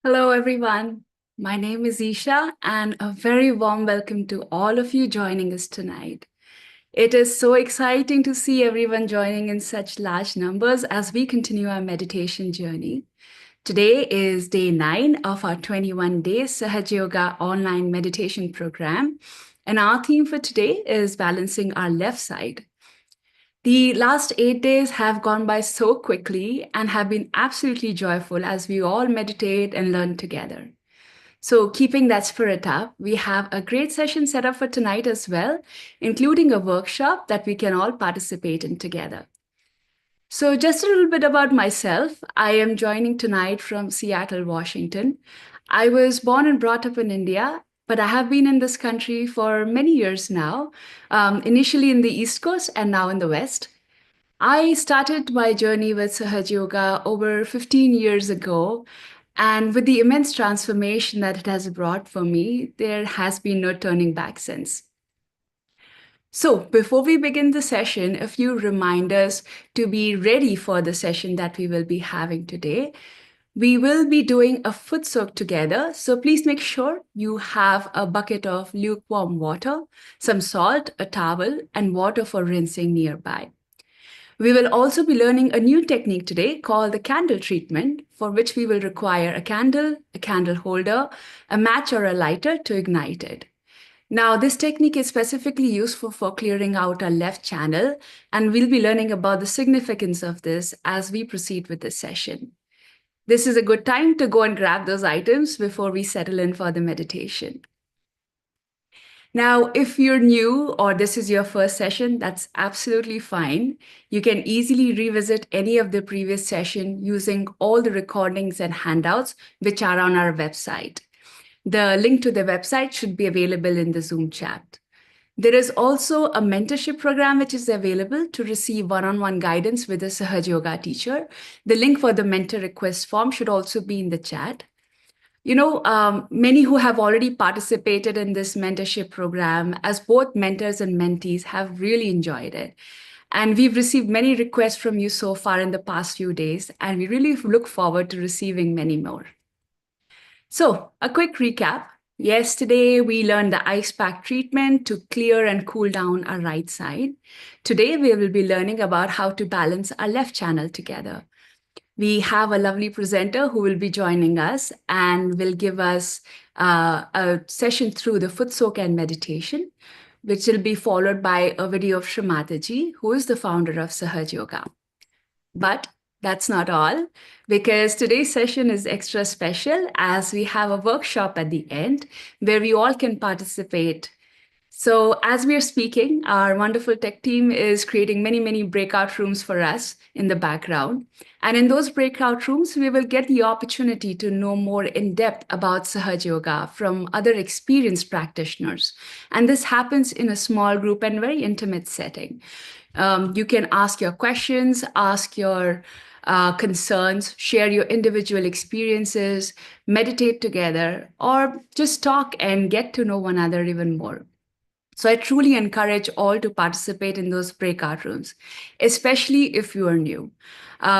Hello, everyone. My name is Isha, and a very warm welcome to all of you joining us tonight. It is so exciting to see everyone joining in such large numbers as we continue our meditation journey. Today is day 9 of our 21-day Sahaja Yoga online meditation program, and our theme for today is balancing our left side. The last 8 days have gone by so quickly and have been absolutely joyful as we all meditate and learn together. So, keeping that spirit up, we have a great session set up for tonight as well, including a workshop that we can all participate in together. So, just a little bit about myself. I am joining tonight from Seattle, Washington. I was born and brought up in India, but I have been in this country for many years now, initially in the East Coast and now in the West. I started my journey with Sahaja Yoga over 15 years ago. And with the immense transformation that it has brought for me, there has been no turning back since. So, before we begin the session, a few reminders to be ready for the session that we will be having today. We will be doing a foot soak together, so please make sure you have a bucket of lukewarm water, some salt, a towel, and water for rinsing nearby. We will also be learning a new technique today called the candle treatment, for which we will require a candle holder, a match, or a lighter to ignite it. Now, this technique is specifically useful for clearing out our left channel, and we'll be learning about the significance of this as we proceed with this session. This is a good time to go and grab those items before we settle in for the meditation. Now, if you're new or this is your first session, that's absolutely fine. You can easily revisit any of the previous session using all the recordings and handouts which are on our website. The link to the website should be available in the Zoom chat. There is also a mentorship program which is available to receive one-on-one guidance with a Sahaja Yoga teacher. The link for the mentor request form should also be in the chat. Many who have already participated in this mentorship program as both mentors and mentees have really enjoyed it. And we've received many requests from you so far in the past few days, and we really look forward to receiving many more. So, a quick recap. Yesterday, we learned the ice pack treatment to clear and cool down our right side. Today, we will be learning about how to balance our left channel together. We have a lovely presenter who will be joining us and will give us a session through the foot soak and meditation, which will be followed by a video of Shri Mataji, who is the founder of Sahaja Yoga. But that's not all, because today's session is extra special as we have a workshop at the end where we all can participate. So as we are speaking, our wonderful tech team is creating many, many breakout rooms for us in the background. And in those breakout rooms, we will get the opportunity to know more in depth about Sahaja Yoga from other experienced practitioners. And this happens in a small group and very intimate setting. You can ask your questions, ask your concerns, share your individual experiences, meditate together, or just talk and get to know one another even more. So I truly encourage all to participate in those breakout rooms, especially if you are new,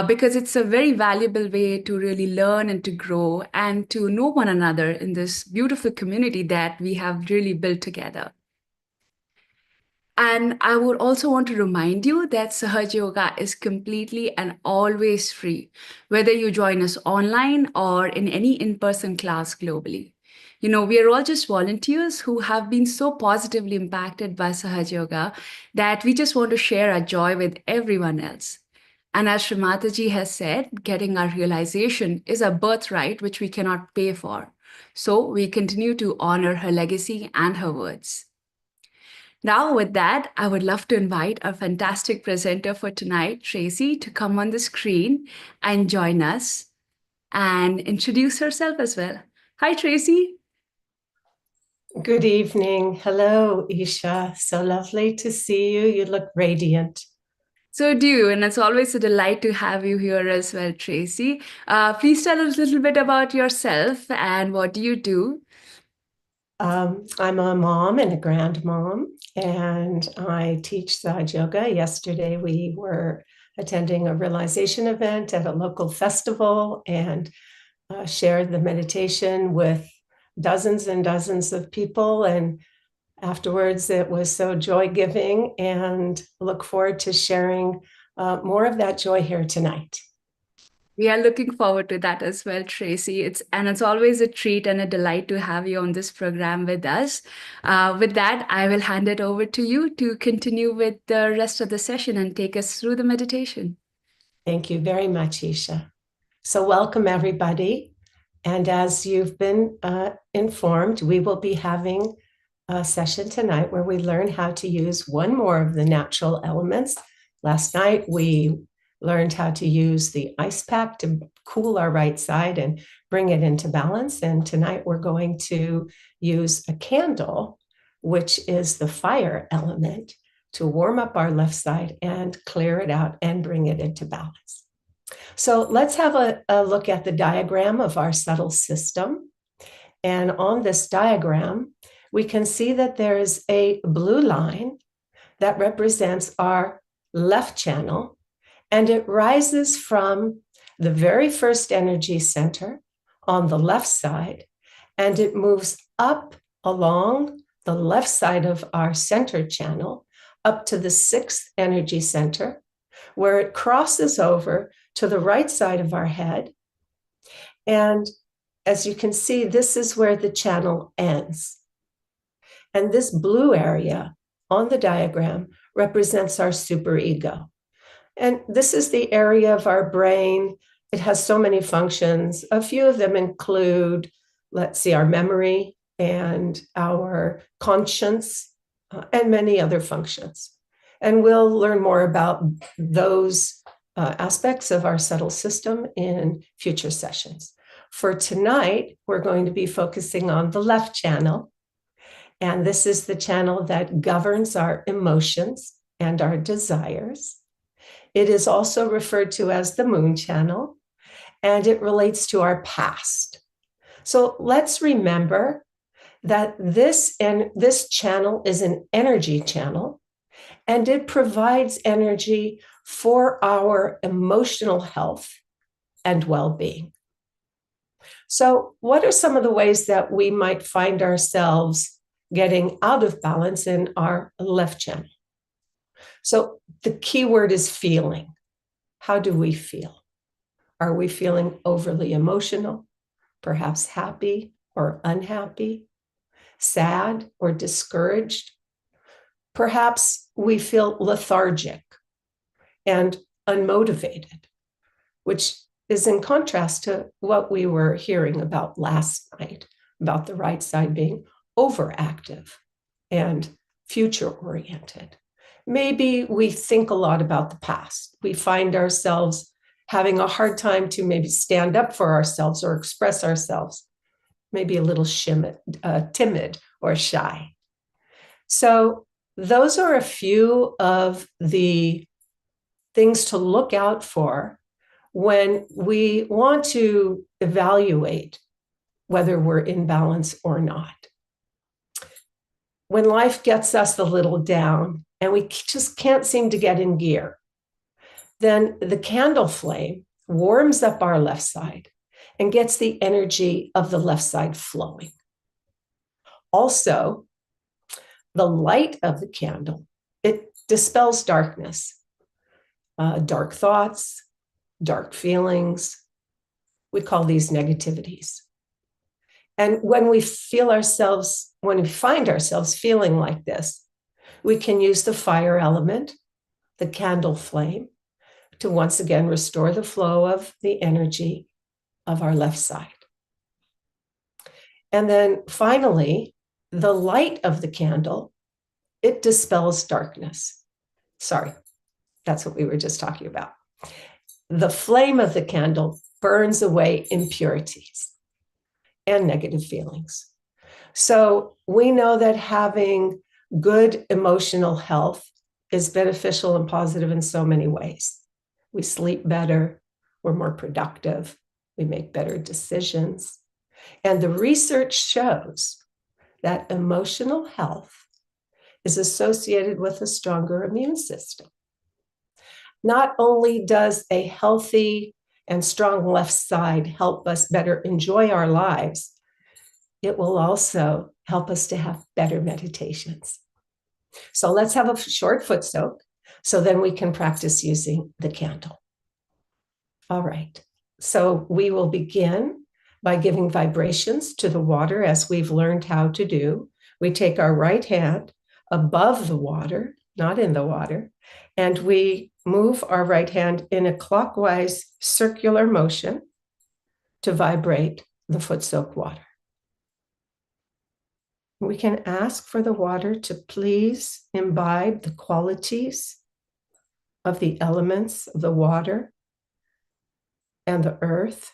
because it's a very valuable way to really learn and to grow and to know one another in this beautiful community that we have really built together. And I would also want to remind you that Sahaja Yoga is completely and always free, whether you join us online or in any in-person class globally. We are all just volunteers who have been so positively impacted by Sahaja Yoga that we just want to share our joy with everyone else. And as Shri Mataji has said, getting our realization is a birthright which we cannot pay for. So we continue to honor her legacy and her words. Now, with that, I would love to invite our fantastic presenter for tonight, Tracy, to come on the screen and join us and introduce herself as well. Hi, Tracy. Good evening. Hello, Isha. So lovely to see you. You look radiant. So do you, and it's always a delight to have you here as well, Tracy. Please tell us a little bit about yourself and what do you do? I'm a mom and a grandmom, and I teach Sahaja Yoga. Yesterday, we were attending a realization event at a local festival, and shared the meditation with dozens and dozens of people. And afterwards, it was so joy-giving, and look forward to sharing more of that joy here tonight. We are looking forward to that as well, Tracy. It's always a treat and a delight to have you on this program with us. With that, I will hand it over to you to continue with the rest of the session and take us through the meditation. Thank you very much, Isha. So welcome, everybody. And as you've been informed, we will be having a session tonight where we learn how to use one more of the natural elements. Last night, we learned how to use the ice pack to cool our right side and bring it into balance. And tonight, we're going to use a candle, which is the fire element, to warm up our left side and clear it out and bring it into balance. So let's have a look at the diagram of our subtle system. And on this diagram, we can see that there is a blue line that represents our left channel, and it rises from the very first energy center on the left side, and it moves up along the left side of our center channel up to the sixth energy center, where it crosses over to the right side of our head. And as you can see, this is where the channel ends. And this blue area on the diagram represents our superego. And this is the area of our brain. It has so many functions. A few of them include, let's see, our memory and our conscience, and many other functions. And we'll learn more about those aspects of our subtle system in future sessions. For tonight, we're going to be focusing on the left channel. And this is the channel that governs our emotions and our desires. It is also referred to as the moon channel, and it relates to our past. So let's remember that this channel is an energy channel, and it provides energy for our emotional health and well-being. So what are some of the ways that we might find ourselves getting out of balance in our left channel? So the key word is feeling. How do we feel? Are we feeling overly emotional, perhaps happy or unhappy, sad or discouraged? Perhaps we feel lethargic and unmotivated, which is in contrast to what we were hearing about last night, about the right side being overactive and future-oriented. Maybe we think a lot about the past. We find ourselves having a hard time to maybe stand up for ourselves or express ourselves, maybe a little timid or shy. So those are a few of the things to look out for when we want to evaluate whether we're in balance or not. When life gets us a little down and we just can't seem to get in gear, then the candle flame warms up our left side and gets the energy of the left side flowing. Also, the light of the candle, it dispels darkness, dark thoughts, dark feelings. We call these negativities. And when we find ourselves feeling like this, we can use the fire element, the candle flame, to once again restore the flow of the energy of our left side. And then finally, the light of the candle, it dispels darkness. Sorry, that's what we were just talking about. The flame of the candle burns away impurities and negative feelings. So we know that having good emotional health is beneficial and positive in so many ways. We sleep better, we're more productive, we make better decisions. And the research shows that emotional health is associated with a stronger immune system. Not only does a healthy and strong left side help us better enjoy our lives, it will also help us to have better meditations. So let's have a short foot soak so then we can practice using the candle. All right. So we will begin by giving vibrations to the water as we've learned how to do. We take our right hand above the water, not in the water, and we move our right hand in a clockwise circular motion to vibrate the foot soak water. We can ask for the water to please imbibe the qualities of the elements of the water and the earth,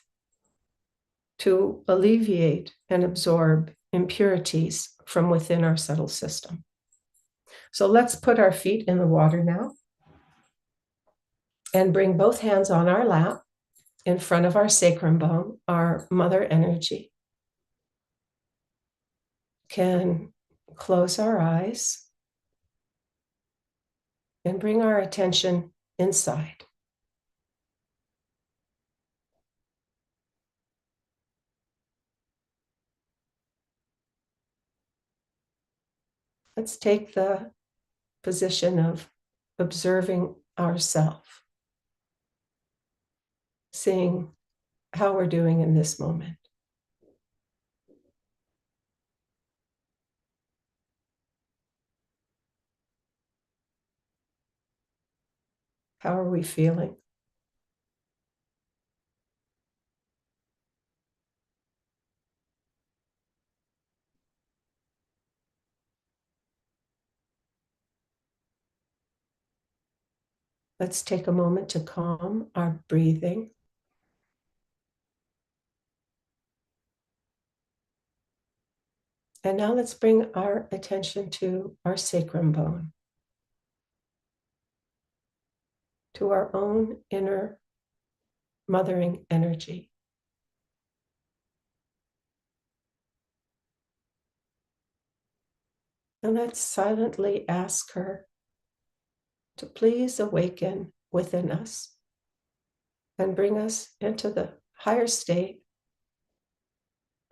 to alleviate and absorb impurities from within our subtle system. So let's put our feet in the water now and bring both hands on our lap in front of our sacrum bone, our mother energy. Can close our eyes and bring our attention inside. Let's take the position of observing ourselves, seeing how we're doing in this moment. How are we feeling? Let's take a moment to calm our breathing. And now let's bring our attention to our sacrum bone, to our own inner mothering energy. And let's silently ask her to please awaken within us and bring us into the higher state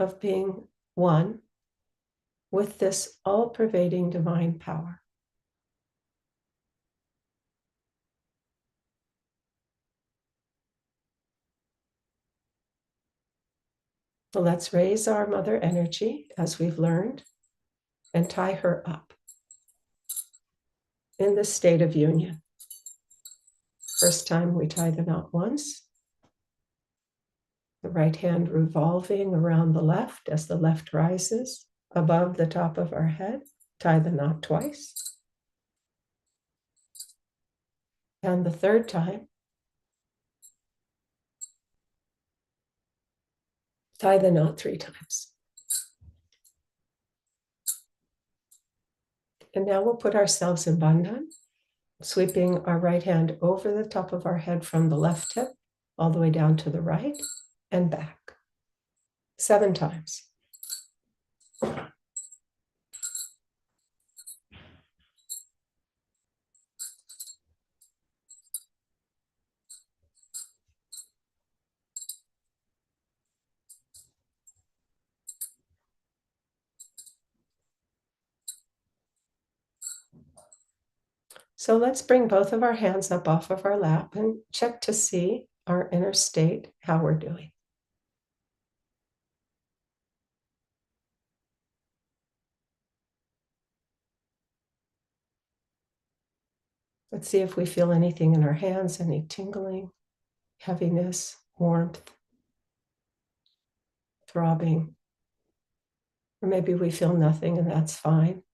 of being one with this all-pervading divine power. So let's raise our mother energy as we've learned and tie her up in this state of union. First time we tie the knot once, the right hand revolving around the left as the left rises above the top of our head. Tie the knot twice. And the third time, tie the knot 3 times. And now we'll put ourselves in bandhan, sweeping our right hand over the top of our head from the left hip all the way down to the right and back. 7 times. So let's bring both of our hands up off of our lap and check to see our inner state, how we're doing. Let's see if we feel anything in our hands, any tingling, heaviness, warmth, throbbing. Or maybe we feel nothing and that's fine.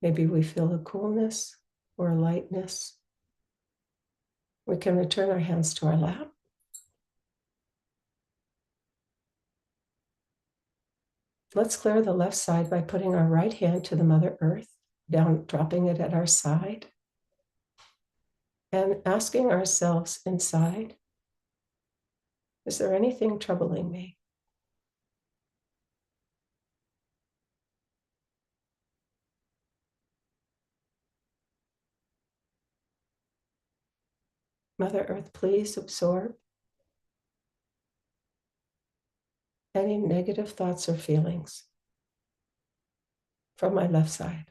Maybe we feel a coolness or a lightness. We can return our hands to our lap. Let's clear the left side by putting our right hand to the Mother Earth, down, dropping it at our side, and asking ourselves inside, is there anything troubling me? Mother Earth, please absorb any negative thoughts or feelings from my left side.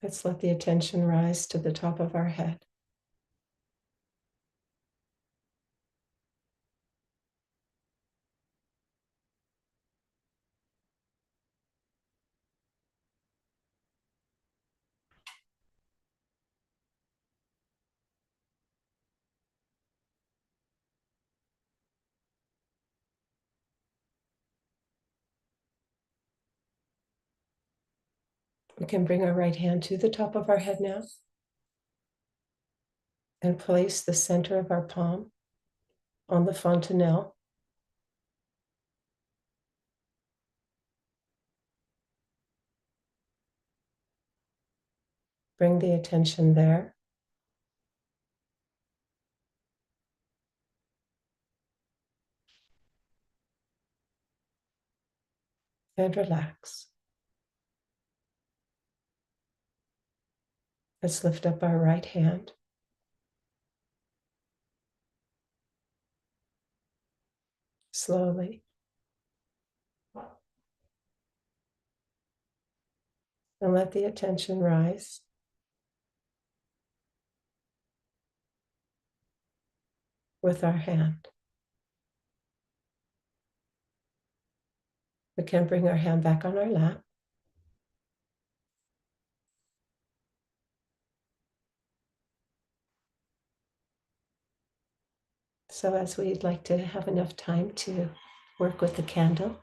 Let's let the attention rise to the top of our head. We can bring our right hand to the top of our head now and place the center of our palm on the fontanelle. Bring the attention there. And relax. Let's lift up our right hand. Slowly. And let the attention rise with our hand. We can bring our hand back on our lap. So as we'd like to have enough time to work with the candle,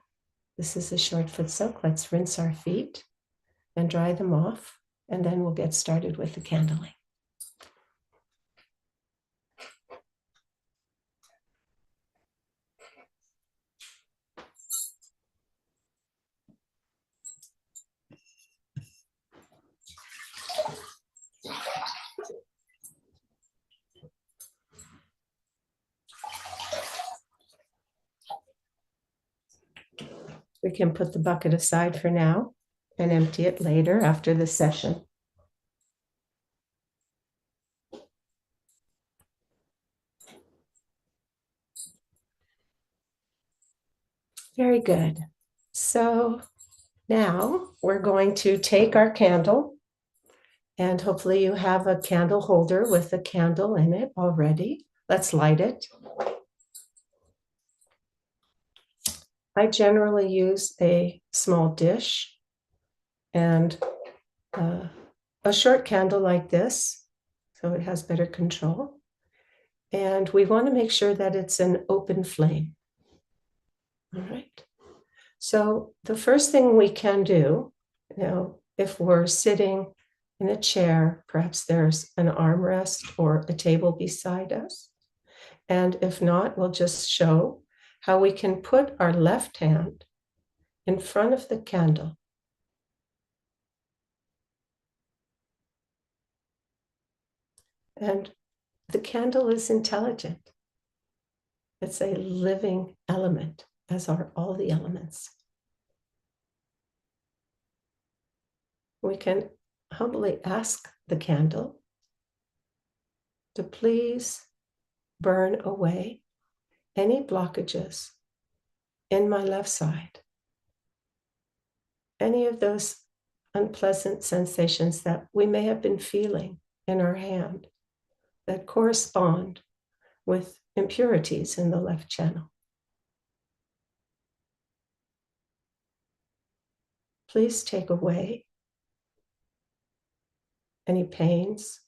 this is a short foot soak. Let's rinse our feet and dry them off, and then we'll get started with the candling. We can put the bucket aside for now and empty it later after the session. Very good. So now we're going to take our candle, and hopefully you have a candle holder with a candle in it already. Let's light it. I generally use a small dish and a short candle like this, so it has better control. And we want to make sure that it's an open flame. All right. So the first thing we can do, if we're sitting in a chair, perhaps there's an armrest or a table beside us. And if not, we'll just show how we can put our left hand in front of the candle. And the candle is intelligent. It's a living element, as are all the elements. We can humbly ask the candle to please burn away any blockages in my left side, any of those unpleasant sensations that we may have been feeling in our hand that correspond with impurities in the left channel. Please take away any pains,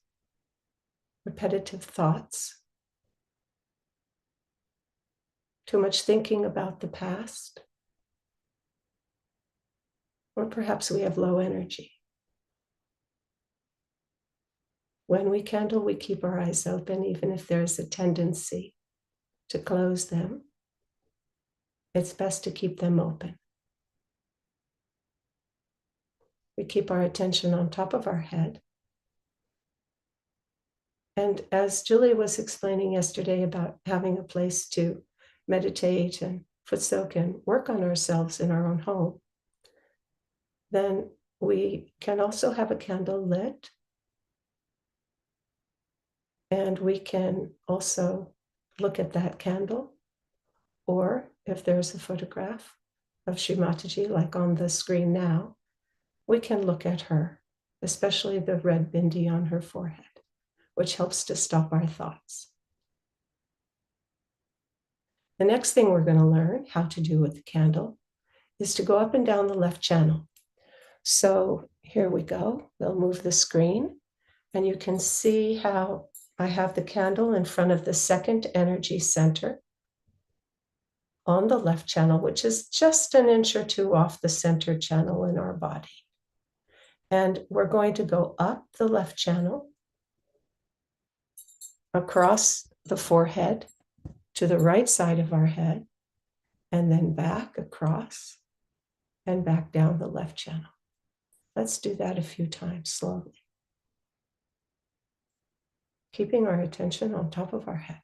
repetitive thoughts, too much thinking about the past, or perhaps we have low energy. When we candle, we keep our eyes open, even if there's a tendency to close them. It's best to keep them open. We keep our attention on top of our head. And as Julie was explaining yesterday about having a place to meditate and foot soak and work on ourselves in our own home, then we can also have a candle lit. And we can also look at that candle. Or if there's a photograph of Shri Mataji, like on the screen now, we can look at her, especially the red bindi on her forehead, which helps to stop our thoughts. The next thing we're going to learn how to do with the candle is to go up and down the left channel. So here we go. We'll move the screen, and you can see how I have the candle in front of the second energy center on the left channel, which is just an inch or two off the center channel in our body. And we're going to go up the left channel, across the forehead to the right side of our head, and then back across and back down the left channel. Let's do that a few times slowly, keeping our attention on top of our head.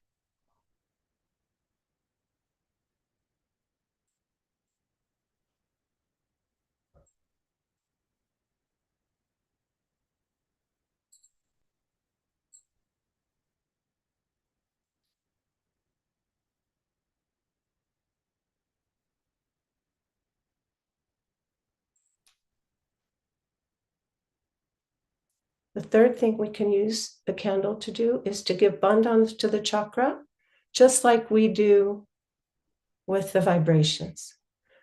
The third thing we can use the candle to do is to give bandhans to the chakra, just like we do with the vibrations.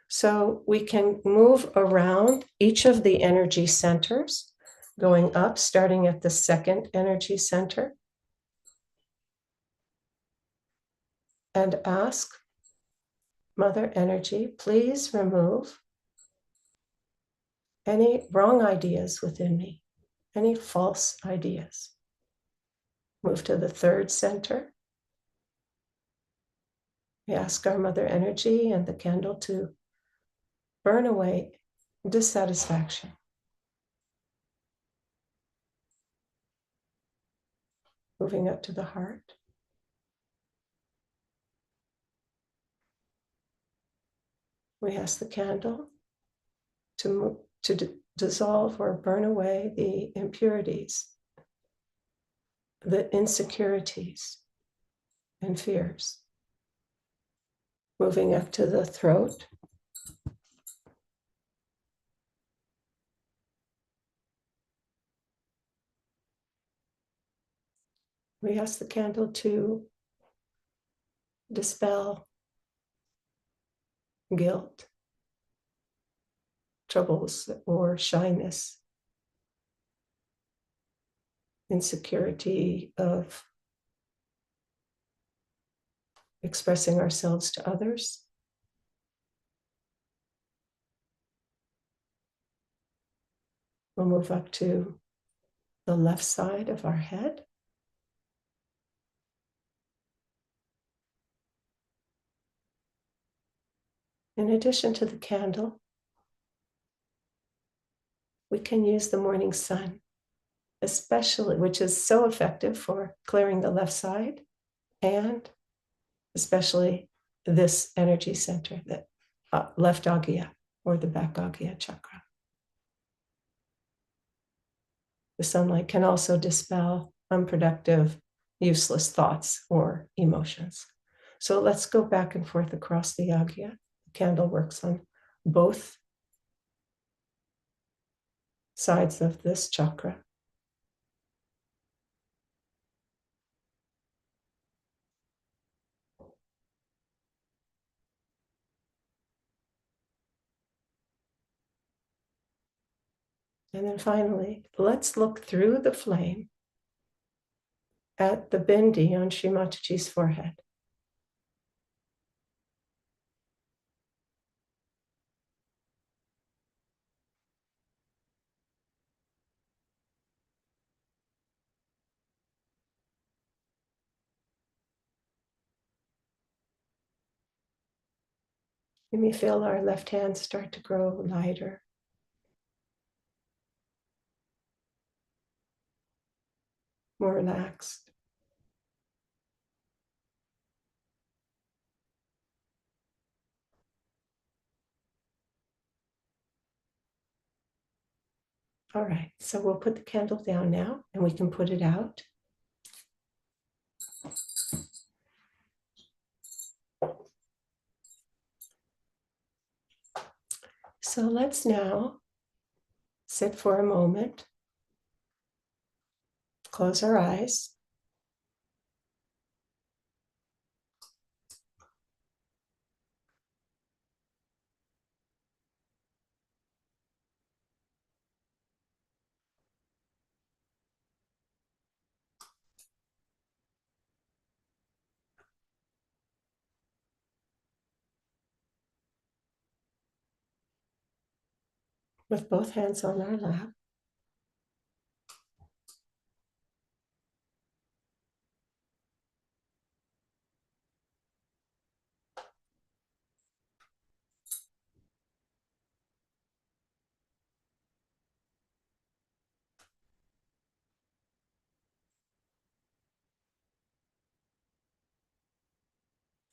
So we can move around each of the energy centers, going up, starting at the second energy center, and ask Mother Energy, please remove any wrong ideas within me, any false ideas. Move to the third center. We ask our Mother Energy and the candle to burn away dissatisfaction. Moving up to the heart. We ask the candle to dissolve or burn away the impurities, the insecurities, and fears. Moving up to the throat. We ask the candle to dispel guilt, troubles, or shyness, insecurity of expressing ourselves to others. We'll move up to the left side of our head. In addition to the candle, we can use the morning sun, especially, which is so effective for clearing the left side, and especially this energy center, the left agya or the back agya chakra. The sunlight can also dispel unproductive, useless thoughts or emotions. So let's go back and forth across the agya. The candle works on both sides of this chakra. And then finally, let's look through the flame at the bindi on Shri Mataji's forehead. You may feel our left hand start to grow lighter. More relaxed. All right, so we'll put the candle down now and we can put it out. So let's now sit for a moment, close our eyes. With both hands on our lap.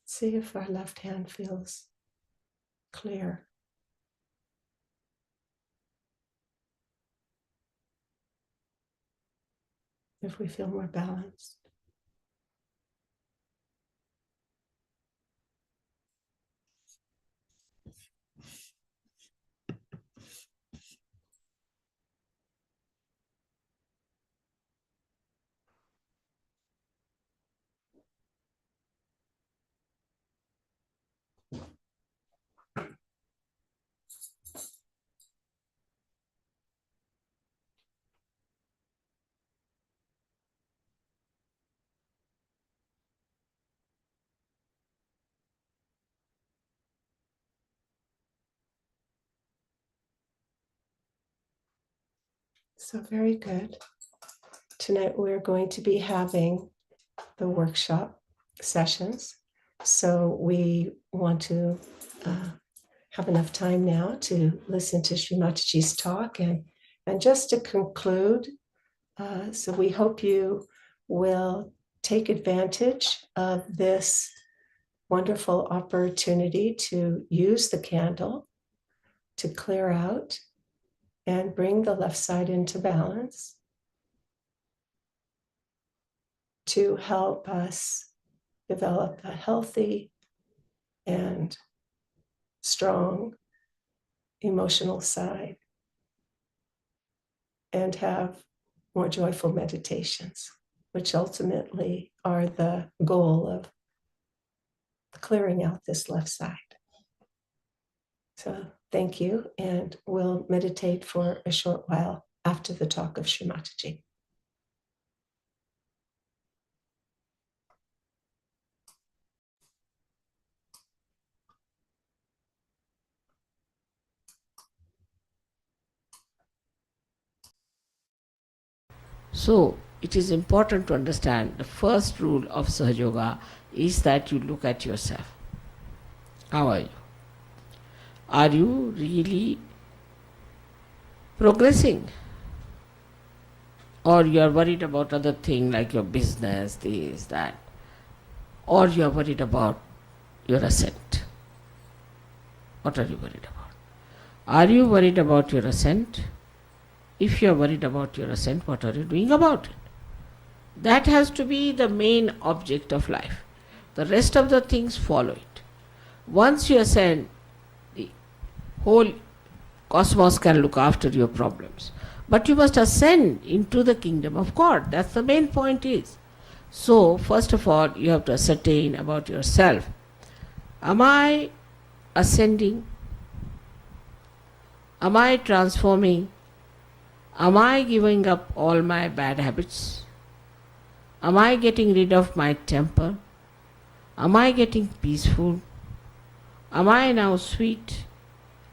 See if our left hand feels clear. If we feel more balanced. So very good. Tonight we're going to be having the workshop sessions. So we want to have enough time now to listen to Shri Mataji's talk. And just to conclude, so we hope you will take advantage of this wonderful opportunity to use the candle to clear out and bring the left side into balance, to help us develop a healthy and strong emotional side and have more joyful meditations, which ultimately are the goal of clearing out this left side. So thank you, and we'll meditate for a short while after the talk of Shri Mataji. So, it is important to understand the first rule of Sahaja Yoga is that you look at yourself. How are you? Are you really progressing? Or you are worried about other things like your business, this, that. Or you are worried about your ascent. What are you worried about? Are you worried about your ascent? If you are worried about your ascent, what are you doing about it? That has to be the main object of life. The rest of the things follow it. Once you ascend, the whole cosmos can look after your problems. But you must ascend into the kingdom of God. That's the main point is. So, first of all, you have to ascertain about yourself. Am I ascending? Am I transforming? Am I giving up all my bad habits? Am I getting rid of my temper? Am I getting peaceful? Am I now sweet?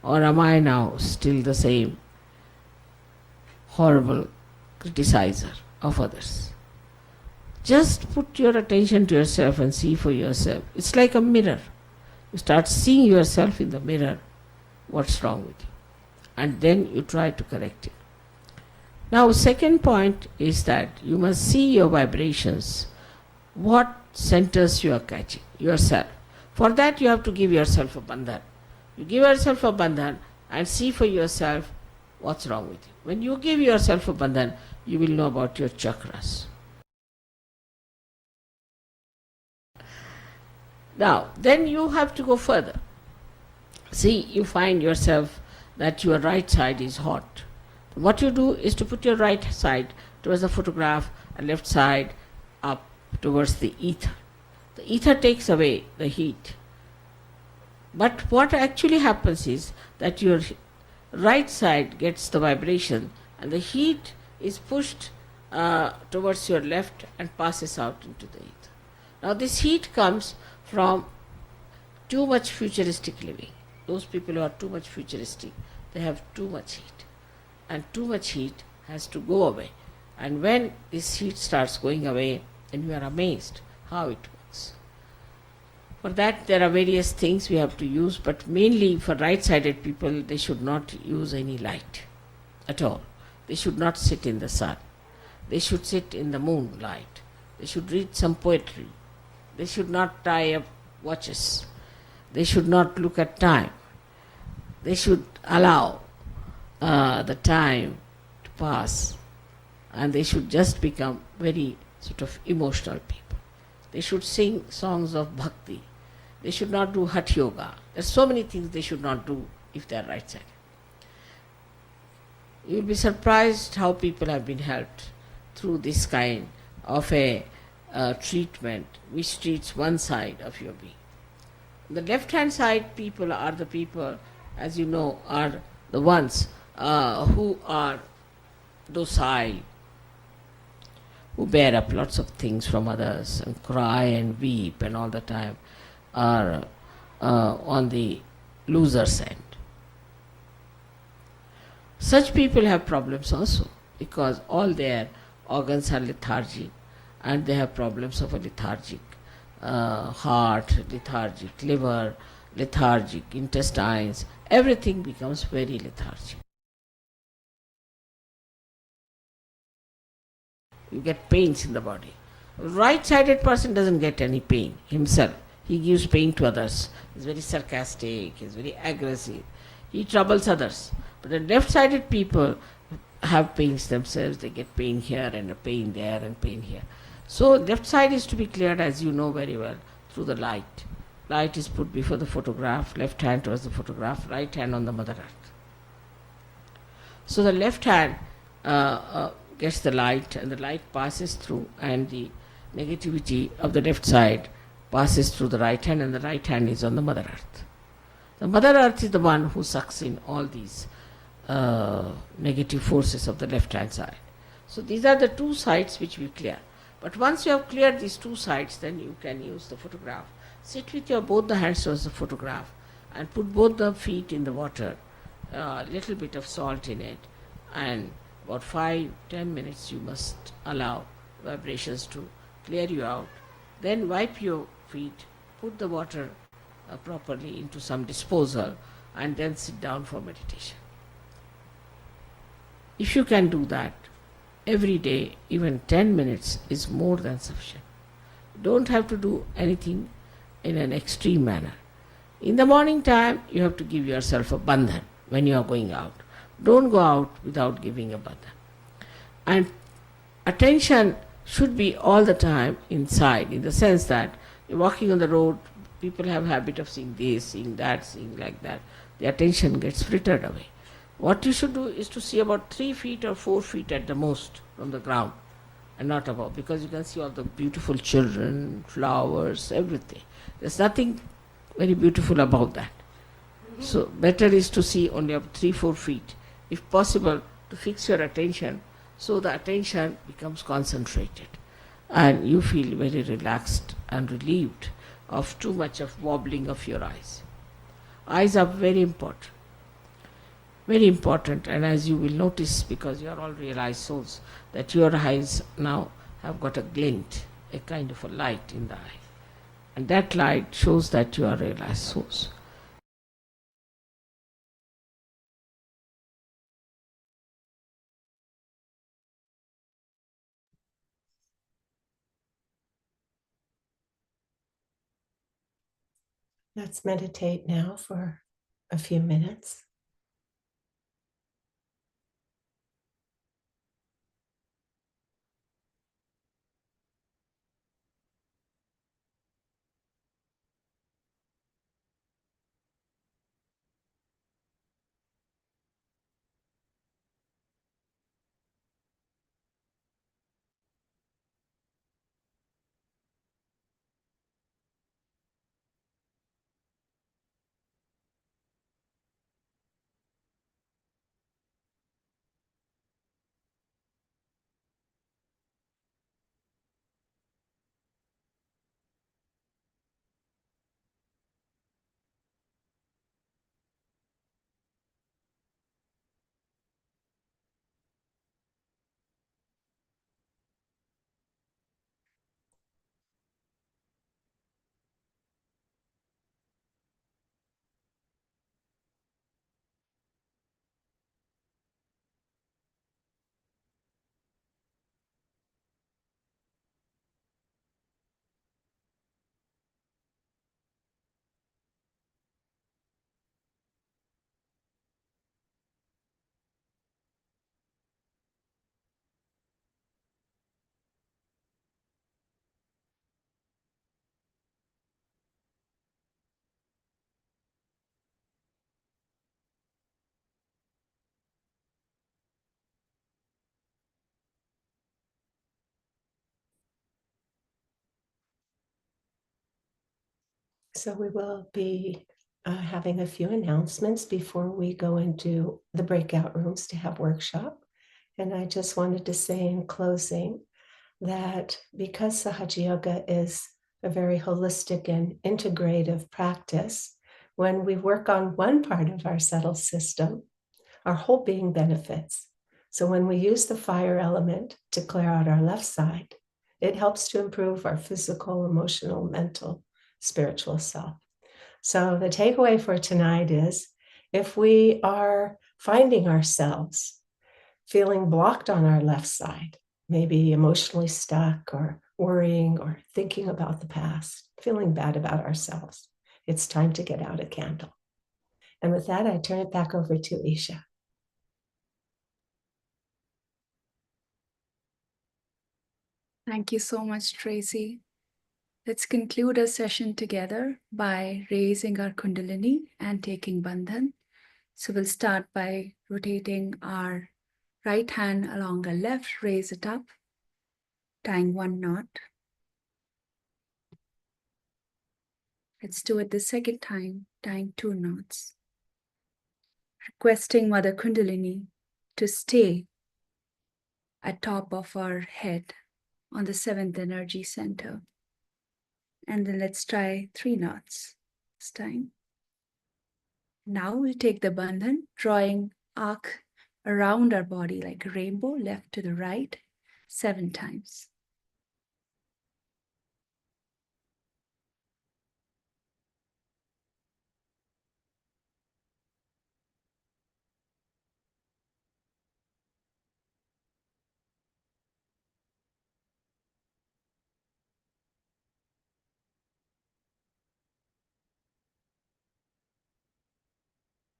Or am I now still the same horrible criticizer of others? Just put your attention to yourself and see for yourself. It's like a mirror. You start seeing yourself in the mirror, what's wrong with you. And then you try to correct it. Now, second point is that you must see your vibrations, what centers you are catching, yourself. For that you have to give yourself a bandhan. You give yourself a bandhan and see for yourself what's wrong with you. When you give yourself a bandhan, you will know about your chakras. Now, then you have to go further. See, you find yourself that your right side is hot. What you do is to put your right side towards the photograph and left side up towards the ether. The ether takes away the heat. But what actually happens is that your right side gets the vibration and the heat is pushed towards your left and passes out into the ether. Now this heat comes from too much futuristic living. Those people who are too much futuristic, they have too much heat. And too much heat has to go away. And when this heat starts going away, then you are amazed how it works. For that, there are various things we have to use, but mainly for right-sided people, they should not use any light at all. They should not sit in the sun. They should sit in the moonlight. They should read some poetry. They should not tie up watches. They should not look at time. They should allow the time to pass, and they should just become very sort of emotional people. They should sing songs of bhakti. They should not do Hatha Yoga. There's so many things they should not do if they are right-sided. You'll be surprised how people have been helped through this kind of a treatment which treats one side of your being. The left-hand side people are the people, as you know, are the ones who are docile, who bear up lots of things from others and cry and weep and all the time, are on the loser's end. Such people have problems also because all their organs are lethargic and they have problems of a lethargic heart, lethargic liver, lethargic intestines. Everything becomes very lethargic. You get pains in the body. A right-sided person doesn't get any pain himself. He gives pain to others. He's very sarcastic, he's very aggressive. He troubles others. But the left-sided people have pains themselves. They get pain here and a pain there and pain here. So left side is to be cleared, as you know very well, through the light. Light is put before the photograph, left hand towards the photograph, right hand on the Mother Earth. So the left hand gets the light and the light passes through, and the negativity of the left side passes through the right hand, and the right hand is on the Mother Earth. The Mother Earth is the one who sucks in all these negative forces of the left hand side. So these are the two sides which we clear. But once you have cleared these two sides, then you can use the photograph. Sit with your both the hands towards the photograph and put both the feet in the water, a little bit of salt in it, and about 5-10 minutes you must allow vibrations to clear you out. Then wipe your feet, put the water properly into some disposal, and then sit down for meditation. If you can do that every day, even 10 minutes is more than sufficient. Don't have to do anything in an extreme manner. In the morning time, you have to give yourself a bandhan when you are going out. Don't go out without giving a bandhan. And attention should be all the time inside, in the sense that you're walking on the road, people have habit of seeing this, seeing that, seeing like that. The attention gets frittered away. What you should do is to see about 3 feet or 4 feet at the most from the ground and not above, because you can see all the beautiful children, flowers, everything. There's nothing very beautiful about that. So better is to see only up 3-4 feet. If possible, to fix your attention so the attention becomes concentrated and you feel very relaxed and relieved of too much of wobbling of your eyes. Eyes are very important. Very important, and as you will notice, because you are all realized souls, that your eyes now have got a glint, a kind of a light in the eye. And that light shows that you are realized souls. Let's meditate now for a few minutes. So we will be having a few announcements before we go into the breakout rooms to have workshop. And I just wanted to say in closing that because Sahaja Yoga is a very holistic and integrative practice, when we work on one part of our subtle system, our whole being benefits. So when we use the fire element to clear out our left side, it helps to improve our physical, emotional, mental, spiritual self. So the takeaway for tonight is if we are finding ourselves feeling blocked on our left side, maybe emotionally stuck or worrying or thinking about the past, feeling bad about ourselves, it's time to get out a candle. And with that, I turn it back over to Isha. Thank you so much, Tracy. Let's conclude our session together by raising our Kundalini and taking Bandhan. So we'll start by rotating our right hand along our left, raise it up, tying one knot. Let's do it the second time, tying 2 knots. Requesting Mother Kundalini to stay at top of our head on the 7th energy center. And then let's try 3 knots this time. Now we'll take the bandhan, drawing arc around our body like a rainbow, left to the right, 7 times.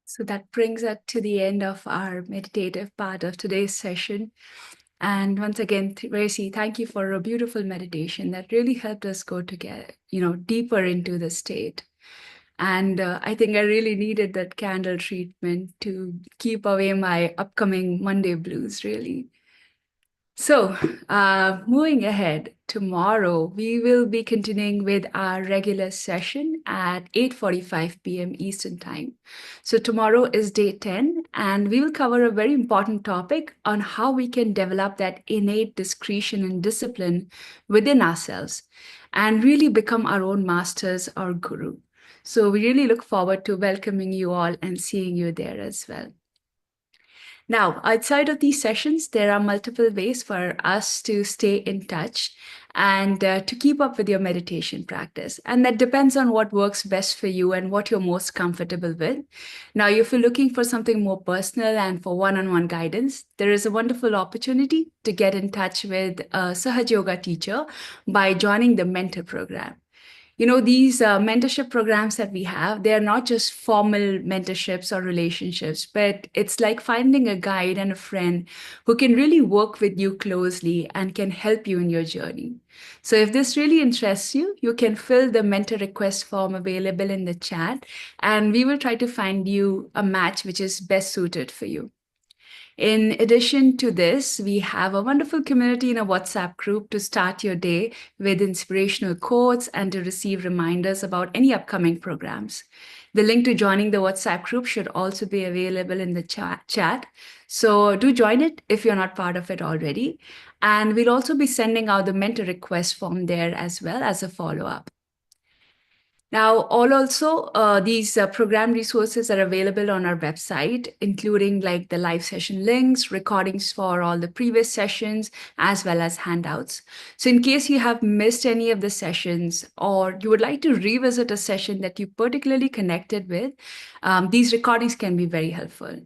So that brings us to the end of our meditative part of today's session. And once again, Tracy, thank you for a beautiful meditation that really helped us go together, deeper into the state. And I think I really needed that candle treatment to keep away my upcoming Monday blues, really. So, moving ahead, tomorrow we will be continuing with our regular session at 8:45 p.m. Eastern Time. So, tomorrow is day 10, and we will cover a very important topic on how we can develop that innate discretion and discipline within ourselves and really become our own masters or guru. So, we really look forward to welcoming you all and seeing you there as well. Now, outside of these sessions, there are multiple ways for us to stay in touch and to keep up with your meditation practice. And that depends on what works best for you and what you're most comfortable with. Now, if you're looking for something more personal and for one-on-one guidance, there is a wonderful opportunity to get in touch with a Sahaja Yoga teacher by joining the mentor program. These mentorship programs that we have, they are not just formal mentorships or relationships, but it's like finding a guide and a friend who can really work with you closely and can help you in your journey. So if this really interests you, you can fill the mentor request form available in the chat, and we will try to find you a match which is best suited for you. In addition to this, we have a wonderful community in a WhatsApp group to start your day with inspirational quotes and to receive reminders about any upcoming programs. The link to joining the WhatsApp group should also be available in the chat. So do join it if you're not part of it already. And we'll also be sending out the mentor request form there as well as a follow-up. Now, these program resources are available on our website, including like the live session links, recordings for all the previous sessions, as well as handouts. So in case you have missed any of the sessions or you would like to revisit a session that you particularly connected with, these recordings can be very helpful.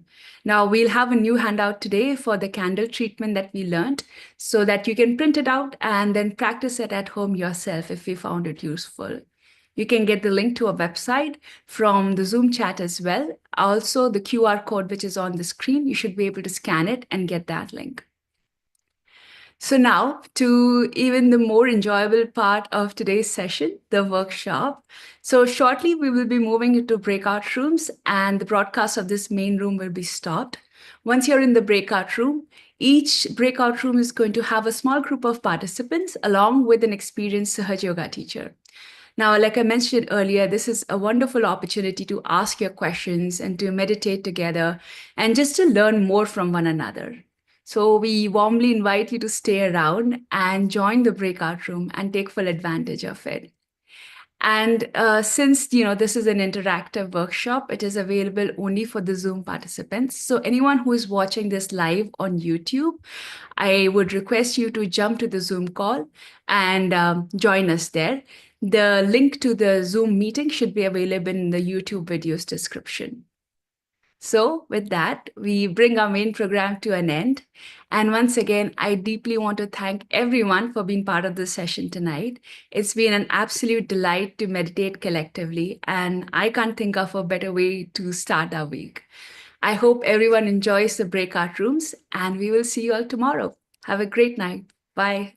Now, we'll have a new handout today for the candle treatment that we learned so that you can print it out and then practice it at home yourself if you found it useful. You can get the link to a website from the Zoom chat as well. Also, the QR code which is on the screen, you should be able to scan it and get that link. So now to even the more enjoyable part of today's session, the workshop. So shortly, we will be moving into breakout rooms and the broadcast of this main room will be stopped. Once you're in the breakout room, each breakout room is going to have a small group of participants along with an experienced Sahaja Yoga teacher. Now, like I mentioned earlier, this is a wonderful opportunity to ask your questions and to meditate together and just to learn more from one another. So we warmly invite you to stay around and join the breakout room and take full advantage of it. And since this is an interactive workshop, it is available only for the Zoom participants. So anyone who is watching this live on YouTube, I would request you to jump to the Zoom call and join us there. The link to the Zoom meeting should be available in the YouTube video's description. So, with that, we bring our main program to an end. And once again, I deeply want to thank everyone for being part of this session tonight. It's been an absolute delight to meditate collectively, and I can't think of a better way to start our week. I hope everyone enjoys the breakout rooms, and we will see you all tomorrow. Have a great night. Bye.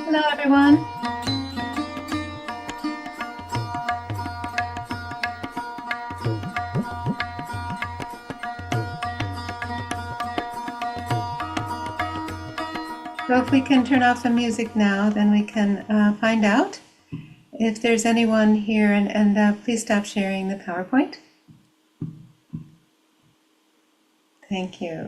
Hello, everyone. So if we can turn off the music now, then we can find out if there's anyone here, and please stop sharing the PowerPoint. Thank you.